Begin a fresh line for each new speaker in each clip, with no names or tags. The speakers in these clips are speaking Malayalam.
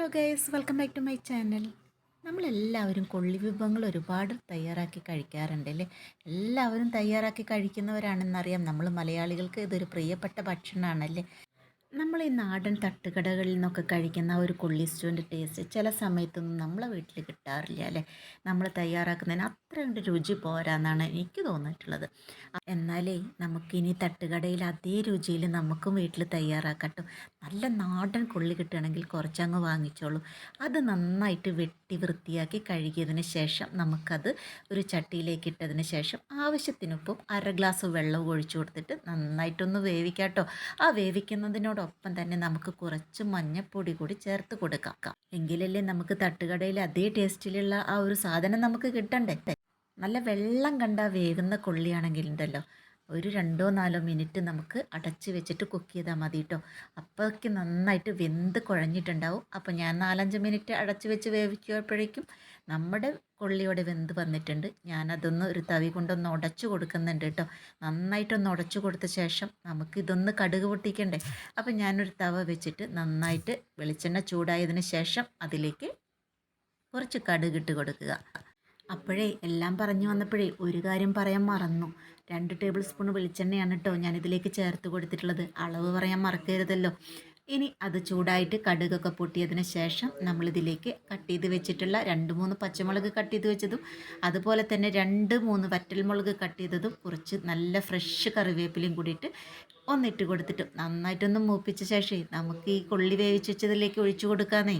Hello guys, welcome back to my channel. നമ്മളെല്ലാവരും കൊള്ളി വിഭവങ്ങൾ ഒരുപാട് തയ്യാറാക്കി കഴിക്കാറുണ്ട് അല്ലേ? എല്ലാവരും തയ്യാറാക്കി കഴിക്കുന്നവരാണെന്നറിയാം. നമ്മൾ മലയാളികൾക്ക് ഇതൊരു പ്രിയപ്പെട്ട ഭക്ഷണമാണല്ലേ. നമ്മൾ ഈ നാടൻ തട്ടുകടകളിൽ നിന്നൊക്കെ കഴിക്കുന്ന ഒരു കൊള്ളി സ്റ്റൂവിൻ്റെ ടേസ്റ്റ് ചില സമയത്തൊന്നും നമ്മളെ വീട്ടിൽ കിട്ടാറില്ല അല്ലേ. നമ്മൾ തയ്യാറാക്കുന്നതിന് അത്ര കണ്ട് രുചി പോരാന്നാണ് എനിക്ക് തോന്നിയിട്ടുള്ളത്. എന്നാലേ നമുക്കിനി തട്ടുകടയിൽ അതേ രുചിയിൽ നമുക്കും വീട്ടിൽ തയ്യാറാക്കട്ടോ. നല്ല നാടൻ കൊള്ളി കിട്ടുകയാണെങ്കിൽ കുറച്ചങ്ങ് വാങ്ങിച്ചോളൂ. അത് നന്നായിട്ട് വെട്ടി വൃത്തിയാക്കി കഴുകിയതിന് ശേഷം നമുക്കത് ഒരു ചട്ടിയിലേക്ക് ഇട്ടതിന് ശേഷം ആവശ്യത്തിനൊപ്പം അര ഗ്ലാസ് വെള്ളവും ഒഴിച്ചു കൊടുത്തിട്ട് നന്നായിട്ടൊന്ന് വേവിക്കാട്ടോ. ആ വേവിക്കുന്നതിനോടൊപ്പം തന്നെ നമുക്ക് കുറച്ച് മഞ്ഞൾപ്പൊടി കൂടി ചേർത്ത് കൊടുക്കാം. എങ്കിലല്ലേ നമുക്ക് തട്ടുകടയിൽ അതേ ടേസ്റ്റിലുള്ള ആ ഒരു സാധനം നമുക്ക് കിട്ടണ്ടേ. നല്ല വെള്ളം കണ്ട വേകുന്ന കൊള്ളിയാണെങ്കിൽ ഉണ്ടല്ലോ, ഒരു 2-4 മിനിറ്റ് നമുക്ക് അടച്ച് വെച്ചിട്ട് കുക്ക് ചെയ്താൽ മതി കേട്ടോ. അപ്പോഴേക്ക് നന്നായിട്ട് വെന്ത് കുഴഞ്ഞിട്ടുണ്ടാവും. അപ്പോൾ ഞാൻ 4-5 മിനിറ്റ് അടച്ച് വെച്ച് വേവിക്കുമ്പോഴേക്കും നമ്മുടെ കൊള്ളിയോടെ വെന്ത് വന്നിട്ടുണ്ട്. ഞാനതൊന്ന് ഒരു തവി കൊണ്ടൊന്ന് ഉടച്ചു കൊടുക്കുന്നുണ്ട് കേട്ടോ. നന്നായിട്ടൊന്ന് ഉടച്ചു കൊടുത്ത ശേഷം നമുക്കിതൊന്ന് കടുക് പൊട്ടിക്കണ്ടേ. അപ്പോൾ ഞാനൊരു തവ വെച്ചിട്ട് നന്നായിട്ട് വെളിച്ചെണ്ണ ചൂടായതിന് ശേഷം അതിലേക്ക് കുറച്ച് കടുക് ഇട്ട് കൊടുക്കുക. അപ്പോഴേ എല്ലാം പറഞ്ഞു വന്നപ്പോഴേ ഒരു കാര്യം പറയാൻ മറന്നു. 2 ടേബിൾ സ്പൂൺ വെളിച്ചെണ്ണയാണ് കേട്ടോ ഞാനിതിലേക്ക് ചേർത്ത് കൊടുത്തിട്ടുള്ളത്. അളവ് പറയാൻ മറക്കരുതല്ലോ. ഇനി അത് ചൂടായിട്ട് കടുകൊക്കെ പൊട്ടിയതിന് ശേഷം നമ്മളിതിലേക്ക് കട്ട് ചെയ്ത് വെച്ചിട്ടുള്ള 2-3 പച്ചമുളക് കട്ട് ചെയ്ത് വെച്ചതും അതുപോലെ തന്നെ 2-3 വറ്റൽമുളക് കട്ട് ചെയ്തതും കുറച്ച് നല്ല ഫ്രഷ് കറിവേപ്പിലയും കൂടിയിട്ട് ഒന്നിട്ട് കൊടുത്തിട്ട് നന്നായിട്ടൊന്ന് മൂപ്പിച്ച ശേഷം നമുക്ക് ഈ കൊള്ളി വേവിച്ച് വെച്ചതിലേക്ക് ഒഴിച്ചു കൊടുക്കാന്നേ.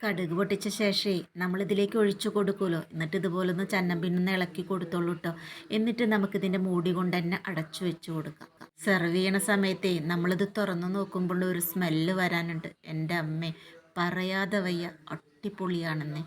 കടുക് പൊട്ടിച്ച ശേഷമേ നമ്മളിതിലേക്ക് ഒഴിച്ചു കൊടുക്കുമല്ലോ. എന്നിട്ട് ഇതുപോലെ ഒന്ന് ചന്നം ഇളക്കി കൊടുത്തോളൂ കേട്ടോ. എന്നിട്ട് നമുക്കിതിൻ്റെ മൂടി കൊണ്ട് തന്നെ അടച്ചു വെച്ച് കൊടുക്കാം. സെർവ് ചെയ്യണ സമയത്തേ നമ്മളിത് തുറന്നു നോക്കുമ്പോൾ ഒരു സ്മെല്ല് വരാനുണ്ട്. എൻ്റെ അമ്മേ, പറയാതെ വയ്യ, അടിപൊളിയാണെന്നേ.